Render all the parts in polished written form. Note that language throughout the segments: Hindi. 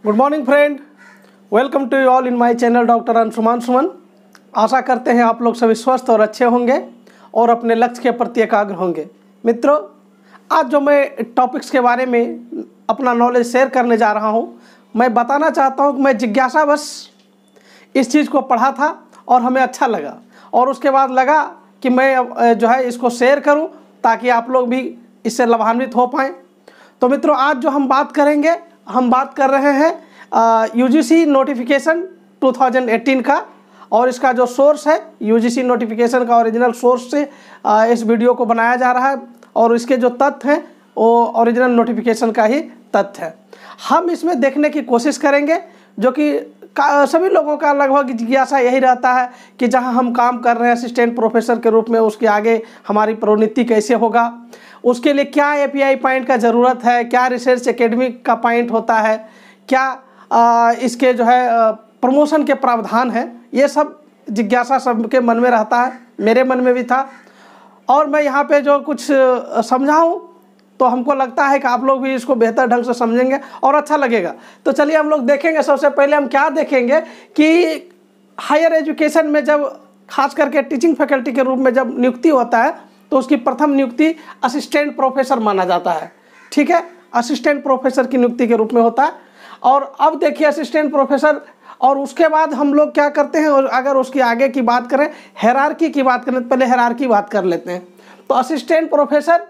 Good morning friend, welcome to you all in my channel doctor Anshuman Suman. आशा करते हैं आप लोग सभी स्वस्थ और अच्छे होंगे और अपने लक्ष्य के प्रति एकाग्र होंगे। मित्रों, आज जो मैं टॉपिक्स के बारे में अपना नॉलेज शेयर करने जा रहा हूं, मैं बताना चाहता हूं कि मैं जिज्ञासावश इस चीज़ को पढ़ा था और हमें अच्छा लगा और उसके बाद लगा कि मैं जो है इसको शेयर करूं ताकि आप लोग भी इससे लाभान्वित हो पाएँ। तो मित्रों, आज जो हम बात करेंगे, हम बात कर रहे हैं यूजीसी नोटिफिकेशन 2018 का, और इसका जो सोर्स है यूजीसी नोटिफिकेशन का ओरिजिनल सोर्स से इस वीडियो को बनाया जा रहा है और इसके जो तथ्य हैं वो ओरिजिनल नोटिफिकेशन का ही तथ्य है। हम इसमें देखने की कोशिश करेंगे, जो कि सभी लोगों का लगभग जिज्ञासा यही रहता है कि जहां हम काम कर रहे हैं असिस्टेंट प्रोफेसर के रूप में, उसके आगे हमारी प्रोन्नति कैसे होगा, उसके लिए क्या एपीआई पॉइंट का ज़रूरत है, क्या रिसर्च एकेडमिक का पॉइंट होता है, क्या इसके जो है प्रमोशन के प्रावधान हैं। ये सब जिज्ञासा सबके मन में रहता है, मेरे मन में भी था। और मैं यहाँ पे जो कुछ समझाऊँ तो हमको लगता है कि आप लोग भी इसको बेहतर ढंग से समझेंगे और अच्छा लगेगा। तो चलिए हम लोग देखेंगे। सबसे पहले हम क्या देखेंगे कि हायर एजुकेशन में जब खास करके टीचिंग फैकल्टी के रूप में जब नियुक्ति होता है तो उसकी प्रथम नियुक्ति असिस्टेंट प्रोफेसर माना जाता है। ठीक है, असिस्टेंट प्रोफेसर की नियुक्ति के रूप में होता है। और अब देखिए असिस्टेंट प्रोफेसर, और उसके बाद हम लोग क्या करते हैं, और अगर उसकी आगे की बात करें, हायरार्की की बात करें, पहले हायरार्की बात कर लेते हैं। तो असिस्टेंट प्रोफेसर,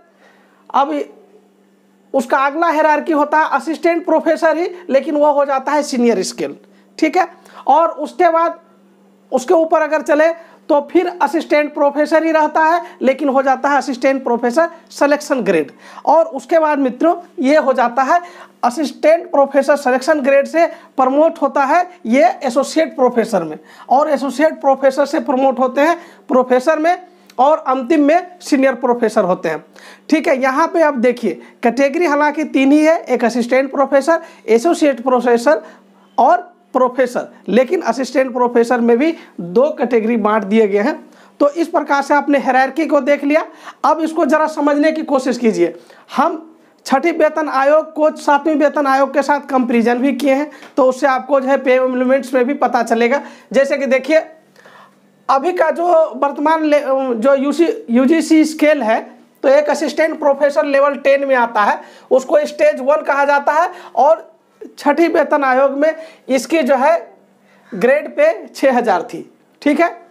अब उसका अगला हायरार्की होता है असिस्टेंट प्रोफेसर ही, लेकिन वो हो जाता है सीनियर स्केल। ठीक है, और उसके बाद उसके ऊपर अगर चले तो फिर असिस्टेंट प्रोफेसर ही रहता है, लेकिन हो जाता है असिस्टेंट प्रोफेसर सिलेक्शन ग्रेड। और उसके बाद मित्रों ये हो जाता है असिस्टेंट प्रोफेसर सिलेक्शन ग्रेड से प्रमोट होता है ये एसोसिएट प्रोफेसर में, और एसोसिएट प्रोफेसर से प्रमोट होते हैं प्रोफेसर में, और अंतिम में सीनियर प्रोफेसर होते हैं। ठीक है, यहाँ पे आप देखिए कैटेगरी हालांकि 3 ही है, एक असिस्टेंट प्रोफेसर, एसोसिएट प्रोफेसर और प्रोफेसर, लेकिन असिस्टेंट प्रोफेसर में भी 2 कैटेगरी बांट दिए गए हैं। तो इस प्रकार से आपने हायरार्की को देख लिया। अब इसको जरा समझने की कोशिश कीजिए। हम 6ठी वेतन आयोग को 7वीं वेतन आयोग के साथ कंपेरिजन भी किए हैं, तो उससे आपको जो है पे एलिमेंट्स में भी पता चलेगा। जैसे कि देखिए अभी का जो वर्तमान जो यूजीसी स्केल है, तो एक असिस्टेंट प्रोफेसर लेवल 10 में आता है, उसको स्टेज 1 कहा जाता है, और 6ठी वेतन आयोग में इसकी जो है ग्रेड पे 6000 थी। ठीक है,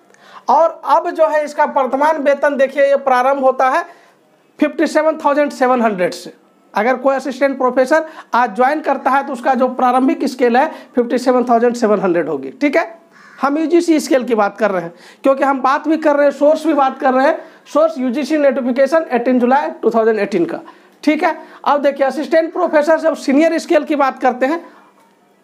और अब जो है इसका वर्तमान वेतन देखिए ये प्रारंभ होता है 57,700 से। अगर कोई असिस्टेंट प्रोफेसर आज ज्वाइन करता है तो उसका जो प्रारंभिक स्केल है 57,700 होगी। ठीक है, हम यूजीसी स्केल की बात कर रहे हैं, क्योंकि हम बात भी कर रहे हैं, सोर्स भी बात कर रहे हैं, सोर्स यूजीसी नोटिफिकेशन 18 जुलाई 2018 का। ठीक है, अब देखिए असिस्टेंट प्रोफेसर जब सीनियर स्केल की बात करते हैं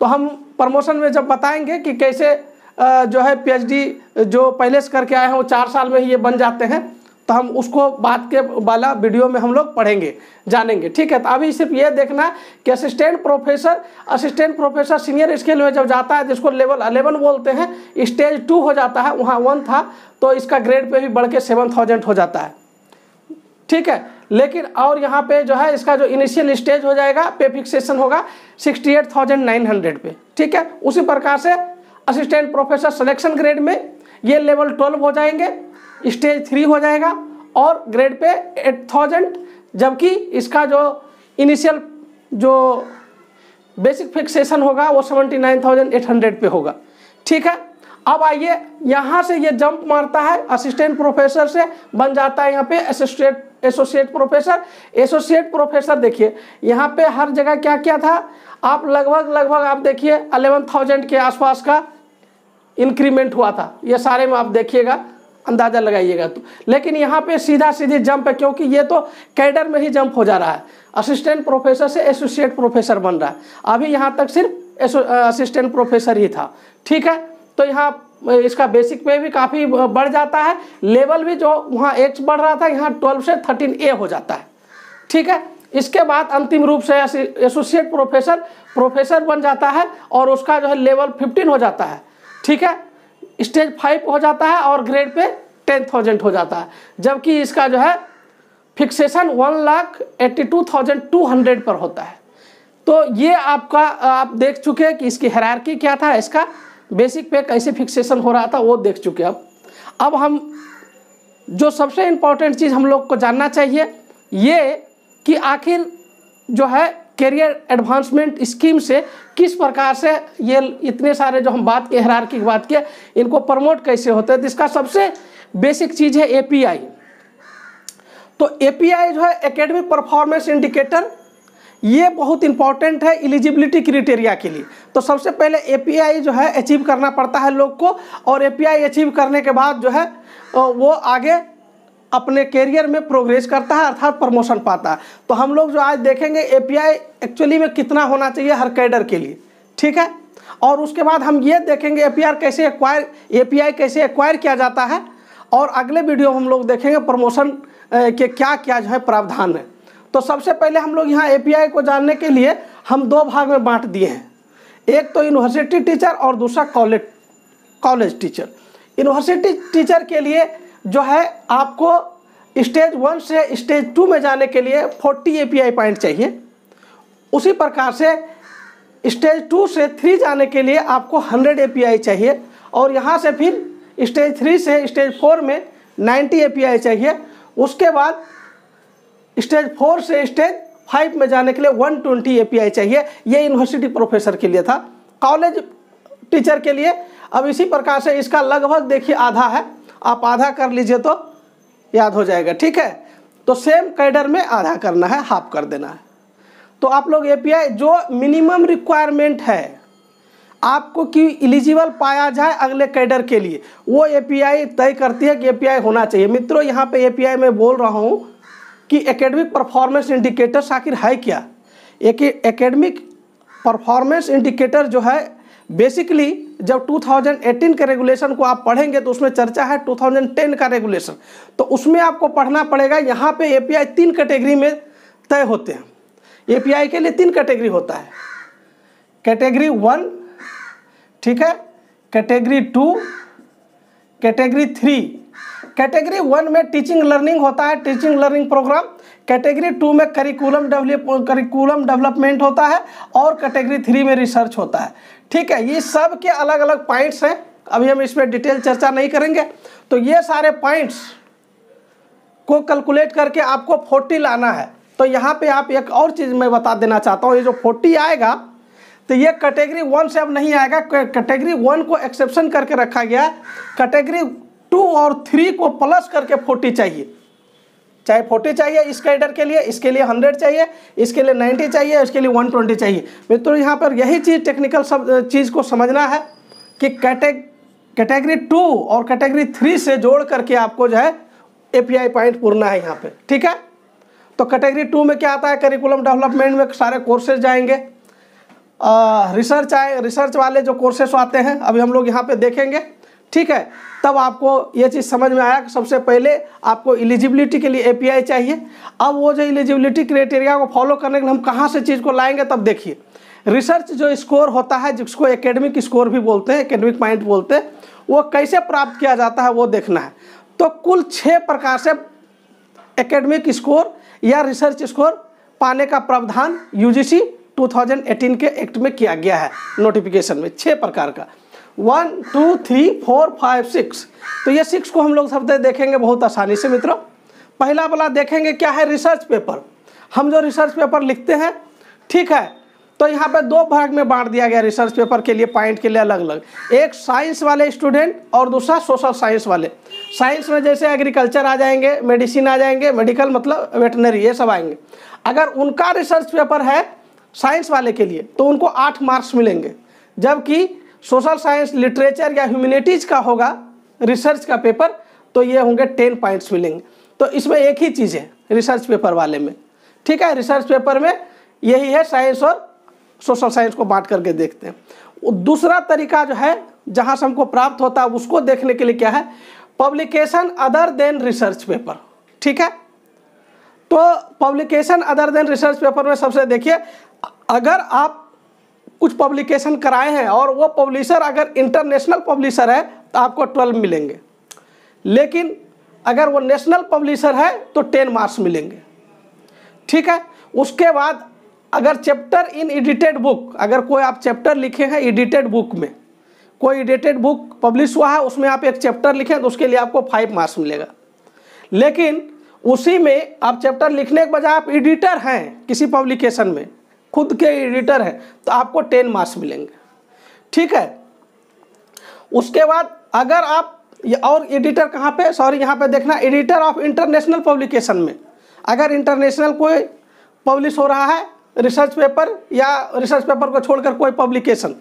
तो हम प्रमोशन में जब बताएंगे कि कैसे जो है पीएचडी जो पहले से करके आए हैं वो 4 साल में ही ये बन जाते हैं, तो हम उसको बात के वाला वीडियो में हम लोग पढ़ेंगे, जानेंगे। ठीक है, तो अभी सिर्फ ये देखना कि असिस्टेंट प्रोफेसर सीनियर स्केल में जब जाता है, जिसको लेवल 11 बोलते हैं, स्टेज 2 हो जाता है, वहाँ 1 था, तो इसका ग्रेड पे भी बढ़ के 7000 हो जाता है। ठीक है, लेकिन और यहाँ पे जो है इसका जो इनिशियल स्टेज हो जाएगा, पे फिक्सेशन होगा 68,900 पे। ठीक है, उसी प्रकार से असिस्टेंट प्रोफेसर सिलेक्शन ग्रेड में ये लेवल 12 हो जाएंगे, स्टेज 3 हो जाएगा, और ग्रेड पे 8000, जबकि इसका जो इनिशियल जो बेसिक फिक्सेशन होगा वो 79,800 पे होगा। ठीक है, अब आइए यहाँ से ये जंप मारता है, असिस्टेंट प्रोफेसर से बन जाता है यहाँ पे एसोसिएट प्रोफेसर। एसोसिएट प्रोफेसर देखिए यहाँ पे हर जगह क्या क्या था, आप लगभग आप देखिए 11,000 के आसपास का इंक्रीमेंट हुआ था, ये सारे में आप देखिएगा, अंदाज़ा लगाइएगा। तो लेकिन यहाँ पे सीधी जंप है, क्योंकि ये तो कैडर में ही जंप हो जा रहा है, असिस्टेंट प्रोफेसर से एसोसिएट प्रोफेसर बन रहा है। अभी यहाँ तक सिर्फ असिस्टेंट प्रोफेसर ही था। ठीक है, तो यहाँ इसका बेसिक पे भी काफ़ी बढ़ जाता है, लेवल भी जो वहाँ X बढ़ रहा था, यहाँ 12 से 13A हो जाता है। ठीक है, इसके बाद अंतिम रूप से एसोसिएट प्रोफेसर बन जाता है, और उसका जो है लेवल 15 हो जाता है। ठीक है, स्टेज 5 हो जाता है, और ग्रेड पे 10,000 हो जाता है, जबकि इसका जो है फिक्सेशन 1,82,200 पर होता है। तो ये आपका आप देख चुके हैं कि इसकी हायरार्की क्या था, इसका बेसिक पे कैसे फिक्सेशन हो रहा था वो देख चुके हैं। अब हम जो सबसे इम्पोर्टेंट चीज़ हम लोग को जानना चाहिए ये कि आखिर जो है कैरियर एडवांसमेंट स्कीम से किस प्रकार से ये इतने सारे जो हम बात की हायरार्की की बात किए इनको प्रमोट कैसे होते हैं। तो इसका सबसे बेसिक चीज़ है एपीआई। तो एपीआई जो है एकेडमिक परफॉर्मेंस इंडिकेटर, ये बहुत इंपॉर्टेंट है एलिजिबिलिटी क्राइटेरिया के लिए। तो सबसे पहले एपीआई जो है अचीव करना पड़ता है लोग को, और एपीआई अचीव करने के बाद जो है वो आगे अपने कैरियर में प्रोग्रेस करता है, अर्थात प्रमोशन पाता है। तो हम लोग जो आज देखेंगे एपीआई एक्चुअली में कितना होना चाहिए हर कैडर के लिए, ठीक है। और उसके बाद हम ये देखेंगे एपीआई कैसे एक्वायर किया जाता है, और अगले वीडियो में हम लोग देखेंगे प्रमोशन के क्या क्या जो है प्रावधान है। तो सबसे पहले हम लोग यहाँ एपीआई को जानने के लिए हम दो भाग में बांट दिए हैं, एक तो यूनिवर्सिटी टीचर और दूसरा कॉलेज टीचर। यूनिवर्सिटी टीचर के लिए जो है आपको स्टेज 1 से स्टेज 2 में जाने के लिए 40 एपीआई पॉइंट चाहिए। उसी प्रकार से स्टेज 2 से 3 जाने के लिए आपको 100 एपीआई चाहिए, और यहाँ से फिर स्टेज 3 से स्टेज 4 में 90 एपीआई चाहिए। उसके बाद स्टेज 4 से स्टेज 5 में जाने के लिए 120 एपीआई चाहिए। ये यूनिवर्सिटी प्रोफेसर के लिए था। कॉलेज टीचर के लिए अब इसी प्रकार से इसका लगभग देखिए आधा है, आप आधा कर लीजिए तो याद हो जाएगा, ठीक है। तो सेम कैडर में आधा करना है, हाफ कर देना है। तो आप लोग एपीआई जो मिनिमम रिक्वायरमेंट है आपको कि एलिजिबल पाया जाए अगले कैडर के लिए, वो एपीआई तय करती है कि एपीआई होना चाहिए। मित्रों यहाँ पे एपीआई में बोल रहा हूँ कि एकेडमिक परफॉर्मेंस इंडिकेटर्स आखिर है क्या। एक एकेडमिक परफॉर्मेंस इंडिकेटर जो है बेसिकली जब 2018 के रेगुलेशन को आप पढ़ेंगे तो उसमें चर्चा है 2010 का रेगुलेशन, तो उसमें आपको पढ़ना पड़ेगा। यहाँ पे एपीआई 3 कैटेगरी में तय होते हैं। एपीआई के लिए 3 कैटेगरी होता है, कैटेगरी 1, ठीक है, कैटेगरी 2, कैटेगरी 3। कैटेगरी 1 में टीचिंग लर्निंग होता है, टीचिंग लर्निंग प्रोग्राम। कैटेगरी 2 में करिकुलम डेवलपमेंट होता है, और कैटेगरी 3 में रिसर्च होता है, ठीक है। ये सब के अलग अलग पॉइंट्स हैं, अभी हम इसमें डिटेल चर्चा नहीं करेंगे। तो ये सारे पॉइंट्स को कैलकुलेट करके आपको 40 लाना है। तो यहाँ पे आप एक और चीज़ मैं बता देना चाहता हूँ, ये जो 40 आएगा तो ये कैटेगरी 1 से अब नहीं आएगा। कैटेगरी 1 को एक्सेप्शन करके रखा गया, कैटेगरी 2 और 3 को प्लस करके 40 चाहिए। चाहे 40 चाहिए इस कैडर के लिए, इसके लिए 100 चाहिए, इसके लिए 90 चाहिए, इसके लिए 120 चाहिए। मित्रों यहाँ पर यही चीज़ टेक्निकल सब चीज़ को समझना है कि कैटेगरी 2 और कैटेगरी 3 से जोड़ करके आपको जो है एपीआई पॉइंट पूरना है यहाँ पे, ठीक है। तो कैटेगरी 2 में क्या आता है, करिकुलम डेवलपमेंट में सारे कोर्सेज जाएंगे, रिसर्च वाले जो कोर्सेस आते हैं अभी हम लोग यहाँ पे देखेंगे, ठीक है। तब आपको ये चीज़ समझ में आया कि सबसे पहले आपको एलिजिबिलिटी के लिए एपीआई चाहिए। अब वो जो एलिजिबिलिटी क्राइटेरिया को फॉलो करने के लिए हम कहाँ से चीज़ को लाएंगे, तब देखिए रिसर्च जो स्कोर होता है, जिसको एकेडमिक स्कोर भी बोलते हैं, एकेडमिक पॉइंट बोलते हैं, वो कैसे प्राप्त किया जाता है वो देखना है। तो कुल 6 प्रकार से एकेडमिक स्कोर या रिसर्च स्कोर पाने का प्रावधान यूजीसी 2018 के एक्ट में किया गया है। नोटिफिकेशन में 6 प्रकार का 1, 2, 3, 4, 5, 6। तो ये 6 को हम लोग सब देखेंगे बहुत आसानी से। मित्रों पहला वाला देखेंगे क्या है, रिसर्च पेपर। हम जो रिसर्च पेपर लिखते हैं, ठीक है, तो यहाँ पे 2 भाग में बांट दिया गया रिसर्च पेपर के लिए, पॉइंट के लिए अलग अलग। एक साइंस वाले स्टूडेंट और दूसरा सोशल साइंस वाले। साइंस में जैसे एग्रीकल्चर आ जाएंगे, मेडिसिन आ जाएंगे, मेडिकल मतलब वेटनरी, ये सब आएंगे। अगर उनका रिसर्च पेपर है साइंस वाले के लिए तो उनको 8 मार्क्स मिलेंगे, जबकि सोशल साइंस, लिटरेचर या ह्यूमैनिटीज़ का होगा रिसर्च का पेपर तो ये होंगे 10 पॉइंट्स मिलेंगे। तो इसमें एक ही चीज़ है रिसर्च पेपर वाले में, ठीक है। रिसर्च पेपर में यही है, साइंस और सोशल साइंस को बांट करके देखते हैं। दूसरा तरीका जो है जहाँ से हमको प्राप्त होता है उसको देखने के लिए क्या है, publication other than research paper, ठीक है। तो publication other than research paper में सबसे देखिए, अगर आप कुछ पब्लिकेशन कराए हैं और वो पब्लिशर अगर इंटरनेशनल पब्लिशर है तो आपको 12 मिलेंगे, लेकिन अगर वो नेशनल पब्लिशर है तो 10 मार्क्स मिलेंगे, ठीक है। उसके बाद अगर चैप्टर इन एडिटेड बुक, अगर कोई आप चैप्टर लिखे हैं एडिटेड बुक में, कोई एडिटेड बुक पब्लिश हुआ है उसमें आप एक चैप्टर लिखें तो उसके लिए आपको 5 मार्क्स मिलेगा। लेकिन उसी में आप चैप्टर लिखने के बजाय आप एडिटर हैं किसी पब्लिकेशन में, खुद के एडिटर हैं, तो आपको 10 मार्क्स मिलेंगे। ठीक है। उसके बाद अगर आप और एडिटर कहाँ पे, सॉरी यहाँ पे देखना, एडिटर ऑफ इंटरनेशनल पब्लिकेशन में, अगर इंटरनेशनल कोई पब्लिश हो रहा है रिसर्च पेपर या रिसर्च पेपर को छोड़कर कोई पब्लिकेशन,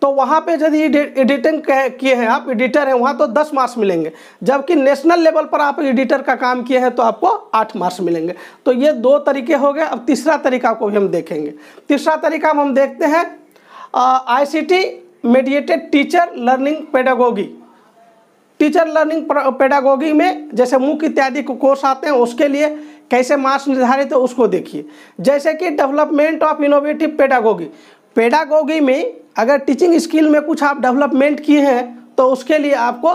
तो वहाँ पे यदि एडिटिंग किए हैं आप, एडिटर हैं वहाँ, तो 10 मार्क्स मिलेंगे। जबकि नेशनल लेवल पर आप एडिटर का काम किए हैं तो आपको 8 मार्क्स मिलेंगे। तो ये 2 तरीके हो गए। अब तीसरा तरीका को भी हम देखेंगे। तीसरा तरीका हम देखते हैं ICT mediated teacher learning pedagogy. Teacher learning pedagogy में जैसे मूक इत्यादि को कोर्स आते हैं, उसके लिए कैसे मार्क्स निर्धारित है उसको देखिए। जैसे कि development of innovative pedagogy, pedagogy में अगर टीचिंग स्किल में कुछ आप डेवलपमेंट किए हैं तो उसके लिए आपको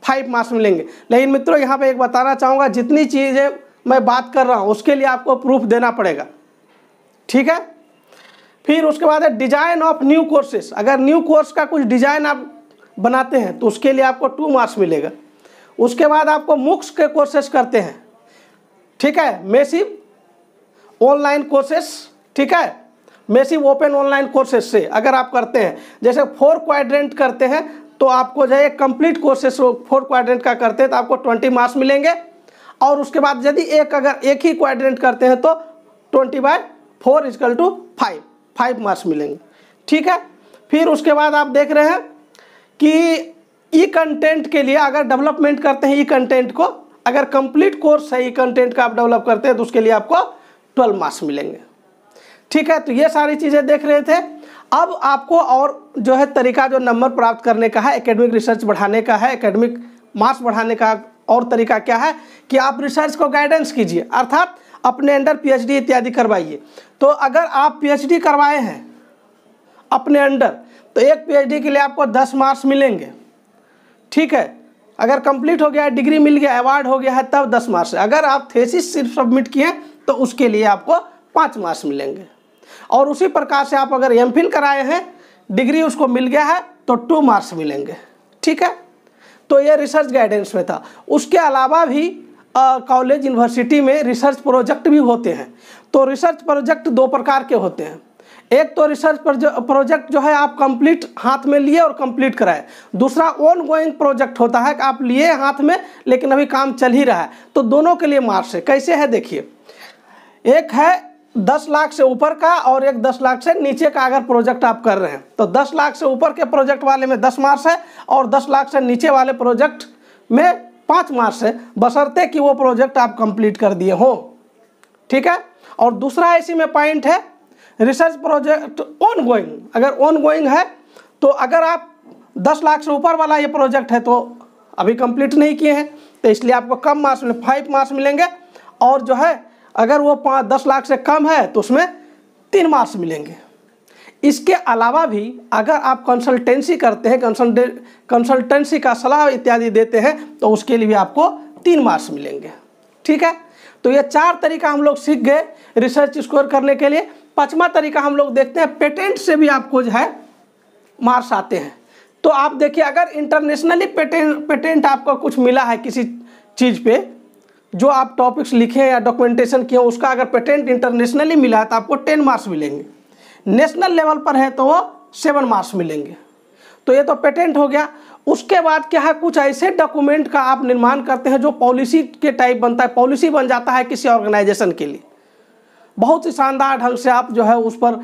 5 मार्क्स मिलेंगे। लेकिन मित्रों यहाँ पे एक बताना चाहूँगा, जितनी चीज़ें मैं बात कर रहा हूँ उसके लिए आपको प्रूफ देना पड़ेगा। ठीक है। फिर उसके बाद है डिजाइन ऑफ न्यू कोर्सेस, अगर न्यू कोर्स का कुछ डिजाइन आप बनाते हैं तो उसके लिए आपको 2 मार्क्स मिलेगा। उसके बाद आपको मूक्स के कोर्सेस करते हैं, ठीक है, मेसिव ऑनलाइन कोर्सेस, ठीक है, मेसिव ओपन ऑनलाइन कोर्सेस से अगर आप करते हैं, जैसे 4 क्वाड्रेंट करते हैं तो आपको जो है कंप्लीट कोर्सेस 4 क्वाड्रेंट का करते हैं तो आपको 20 मार्क्स मिलेंगे। और उसके बाद यदि अगर एक ही क्वाड्रेंट करते हैं तो 20/4 = 5 मार्क्स मिलेंगे। ठीक है। फिर उसके बाद आप देख रहे हैं कि ई कंटेंट के लिए अगर डेवलपमेंट करते हैं, ई कंटेंट को अगर कंप्लीट कोर्स है ई कंटेंट का आप डेवलप करते हैं तो उसके लिए आपको 12 मार्क्स मिलेंगे। ठीक है। तो ये सारी चीज़ें देख रहे थे। अब आपको और जो है तरीका जो नंबर प्राप्त करने का है, एकेडमिक रिसर्च बढ़ाने का है, एकेडमिक मार्क्स बढ़ाने का और तरीका क्या है कि आप रिसर्च को गाइडेंस कीजिए, अर्थात अपने अंडर PhD इत्यादि करवाइए। तो अगर आप PhD करवाए हैं अपने अंडर तो एक PhD के लिए आपको 10 मार्क्स मिलेंगे। ठीक है। अगर कंप्लीट हो गया, डिग्री मिल गया, अवार्ड हो गया है, तब 10 मार्क्स। अगर आप थीसिस सिर्फ सबमिट किए तो उसके लिए आपको 5 मार्क्स मिलेंगे। और उसी प्रकार से आप अगर MPhil कराए हैं, डिग्री उसको मिल गया है तो 2 मार्क्स मिलेंगे। ठीक है। तो ये रिसर्च गाइडेंस में था। उसके अलावा भी कॉलेज यूनिवर्सिटी में रिसर्च प्रोजेक्ट भी होते हैं। तो रिसर्च प्रोजेक्ट 2 प्रकार के होते हैं। एक तो रिसर्च प्रोजेक्ट जो है आप कंप्लीट हाथ में लिए और कंप्लीट कराए। दूसरा ऑन गोइंग प्रोजेक्ट होता है कि आप लिए हाथ में लेकिन अभी काम चल ही रहा है। तो दोनों के लिए मार्क्स है। कैसे है देखिए, एक है 10 लाख से ऊपर का और एक 10 लाख से नीचे का अगर प्रोजेक्ट आप कर रहे हैं तो 10 लाख से ऊपर के प्रोजेक्ट वाले में 10 मार्क्स है और 10 लाख से नीचे वाले प्रोजेक्ट में 5 मार्क्स है, बशर्ते कि वो प्रोजेक्ट आप कंप्लीट कर दिए हो। ठीक है। और दूसरा इसी में पॉइंट है रिसर्च प्रोजेक्ट ऑन गोइंग। अगर ऑन गोइंग है तो अगर आप 10 लाख से ऊपर वाला ये प्रोजेक्ट है तो अभी कंप्लीट नहीं किए हैं तो इसलिए आपको कम मार्क्स मिले, 5 मार्क्स मिलेंगे। और जो है अगर वो 10 लाख से कम है तो उसमें 3 मार्क्स मिलेंगे। इसके अलावा भी अगर आप कंसल्टेंसी करते हैं, कंसल्टेंसी का सलाह इत्यादि देते हैं तो उसके लिए भी आपको 3 मार्क्स मिलेंगे। ठीक है। तो ये 4 तरीका हम लोग सीख गए रिसर्च स्कोर करने के लिए। 5वां तरीका हम लोग देखते हैं, पेटेंट से भी आपको जो है मार्क्स आते हैं। तो आप देखिए अगर इंटरनेशनली पेटेंट आपको कुछ मिला है किसी चीज़ पे, जो आप टॉपिक्स लिखे या डॉक्यूमेंटेशन किए उसका अगर पेटेंट इंटरनेशनली मिला है तो आपको 10 मार्क्स मिलेंगे। नेशनल लेवल पर है तो वो 7 मार्क्स मिलेंगे। तो ये तो पेटेंट हो गया। उसके बाद क्या है, कुछ ऐसे डॉक्यूमेंट का आप निर्माण करते हैं जो पॉलिसी के टाइप बनता है, पॉलिसी बन जाता है किसी ऑर्गेनाइजेशन के लिए। बहुत ही शानदार ढंग से आप जो है उस पर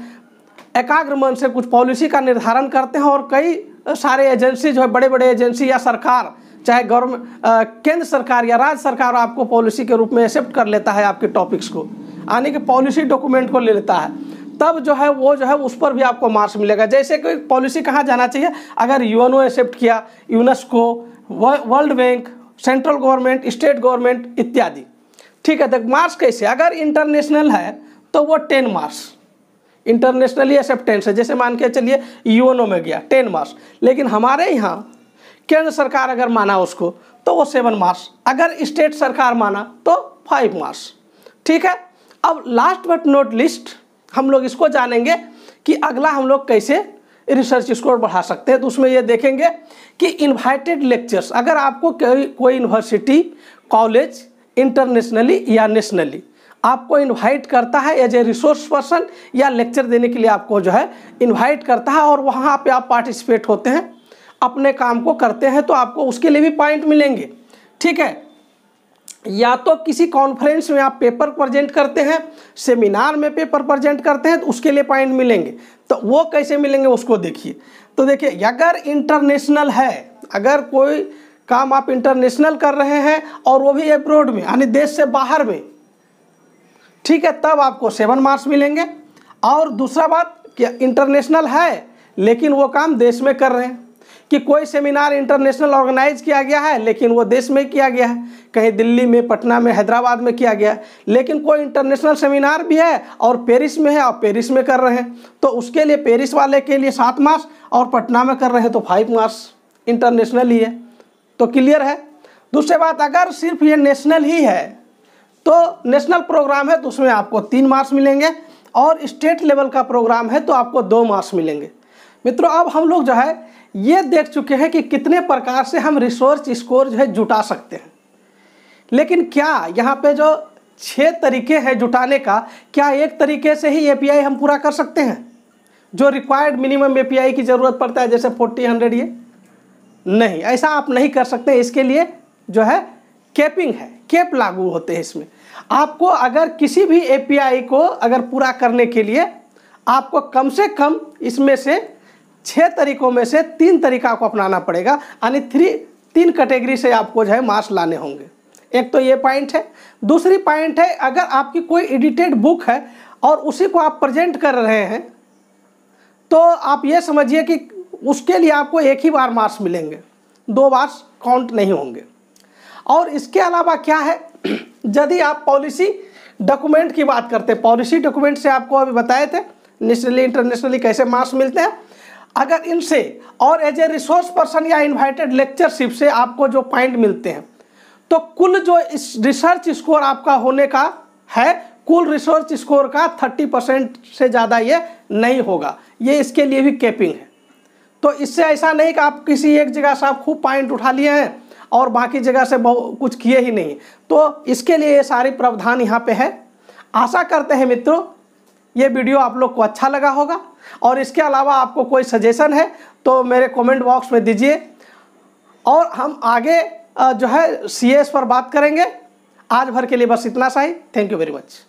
एकाग्र मन से कुछ पॉलिसी का निर्धारण करते हैं और कई सारे एजेंसी जो है, बड़े बड़े एजेंसी या सरकार, चाहे गवर्नमेंट, केंद्र सरकार या राज्य सरकार आपको पॉलिसी के रूप में एक्सेप्ट कर लेता है, आपके टॉपिक्स को आने के पॉलिसी डॉक्यूमेंट को ले लेता है। तब जो है वो जो है उस पर भी आपको मार्क्स मिलेगा। जैसे कि पॉलिसी कहाँ जाना चाहिए, अगर यूएनओ एक्सेप्ट किया, UNESCO, world bank, central government, state government इत्यादि। ठीक है। तो मार्क्स कैसे, अगर इंटरनेशनल है तो वो 10 मार्क्स इंटरनेशनली एक्सेप्टेंस है। जैसे मान के चलिए यूएनओ में गया 10 मार्क्स, लेकिन हमारे यहाँ केंद्र सरकार अगर माना उसको तो वो 7 मार्क्स, अगर स्टेट सरकार माना तो 5 मार्क्स। ठीक है। अब लास्ट बट नॉट लिस्ट हम लोग इसको जानेंगे कि अगला हम लोग कैसे रिसर्च स्कोर बढ़ा सकते हैं। तो उसमें ये देखेंगे कि इनवाइटेड लेक्चर्स, अगर आपको कोई यूनिवर्सिटी, कॉलेज इंटरनेशनली या नेशनली आपको इनवाइट करता है एज ए रिसोर्स पर्सन या लेक्चर देने के लिए आपको जो है इनवाइट करता है और वहाँ पे आप पार्टिसिपेट होते हैं, अपने काम को करते हैं, तो आपको उसके लिए भी पॉइंट मिलेंगे। ठीक है, या तो किसी कॉन्फ्रेंस में आप पेपर प्रेजेंट करते हैं, सेमिनार में पेपर प्रेजेंट करते हैं, तो उसके लिए पॉइंट मिलेंगे। तो वो कैसे मिलेंगे उसको देखिए। तो देखिए, अगर इंटरनेशनल है, अगर कोई काम आप इंटरनेशनल कर रहे हैं और वो भी अब्रॉड में यानी देश से बाहर में, ठीक है, तब आपको 7 मार्क्स मिलेंगे। और दूसरा बात कि इंटरनेशनल है लेकिन वो काम देश में कर रहे हैं, कि कोई सेमिनार इंटरनेशनल ऑर्गेनाइज किया गया है लेकिन वो देश में किया गया है, कहीं दिल्ली में, पटना में, हैदराबाद में किया गया है, लेकिन कोई इंटरनेशनल सेमिनार भी है और पेरिस में है और पेरिस में कर रहे हैं, तो उसके लिए पेरिस वाले के लिए 7 मार्क्स और पटना में कर रहे हैं तो 5 मार्क्स इंटरनेशनल ही है। तो क्लियर है। दूसरी बात, अगर सिर्फ ये नेशनल ही है तो नेशनल प्रोग्राम है तो उसमें आपको 3 मार्क्स मिलेंगे, और स्टेट लेवल का प्रोग्राम है तो आपको 2 मार्क्स मिलेंगे। मित्रों, अब हम लोग जो है ये देख चुके हैं कि कितने प्रकार से हम रिसर्च स्कोर जो है जुटा सकते हैं, लेकिन क्या यहाँ पे जो 6 तरीके हैं जुटाने का, क्या एक तरीके से ही एपीआई हम पूरा कर सकते हैं? जो रिक्वायर्ड मिनिमम एपीआई की ज़रूरत पड़ता है जैसे 40, 100, ये नहीं, ऐसा आप नहीं कर सकते। इसके लिए जो है कैपिंग है, कैप लागू होते हैं इसमें। आपको अगर किसी भी एपीआई को अगर पूरा करने के लिए आपको कम से कम इसमें से 6 तरीकों में से 3 तरीका को अपनाना पड़ेगा, यानी 3 कैटेगरी से आपको जो है मार्क्स लाने होंगे। एक तो ये पॉइंट है। दूसरी पॉइंट है, अगर आपकी कोई एडिटेड बुक है और उसी को आप प्रेजेंट कर रहे हैं तो आप ये समझिए कि उसके लिए आपको एक ही बार मार्क्स मिलेंगे, 2 बार काउंट नहीं होंगे। और इसके अलावा क्या है, यदि आप पॉलिसी डॉक्यूमेंट की बात करते हैं, पॉलिसी डॉक्यूमेंट से आपको अभी बताए थे नेशनली इंटरनेशनली कैसे मार्क्स मिलते हैं, अगर इनसे और एज ए रिसोर्स पर्सन या इन्वाइटेड लेक्चरशिप से आपको जो पॉइंट मिलते हैं, तो कुल जो इस रिसर्च स्कोर आपका होने का है, कुल रिसर्च स्कोर का 30% से ज़्यादा ये नहीं होगा। ये इसके लिए भी कैपिंग है। तो इससे ऐसा नहीं कि आप किसी एक जगह से आप खूब पॉइंट उठा लिए हैं और बाकी जगह से कुछ किए ही नहीं, तो इसके लिए ये सारे प्रावधान यहाँ पे है। आशा करते हैं मित्रों ये वीडियो आप लोग को अच्छा लगा होगा, और इसके अलावा आपको कोई सजेशन है तो मेरे कमेंट बॉक्स में दीजिए, और हम आगे जो है सीएस पर बात करेंगे। आज भर के लिए बस इतना सा ही। Thank you very much.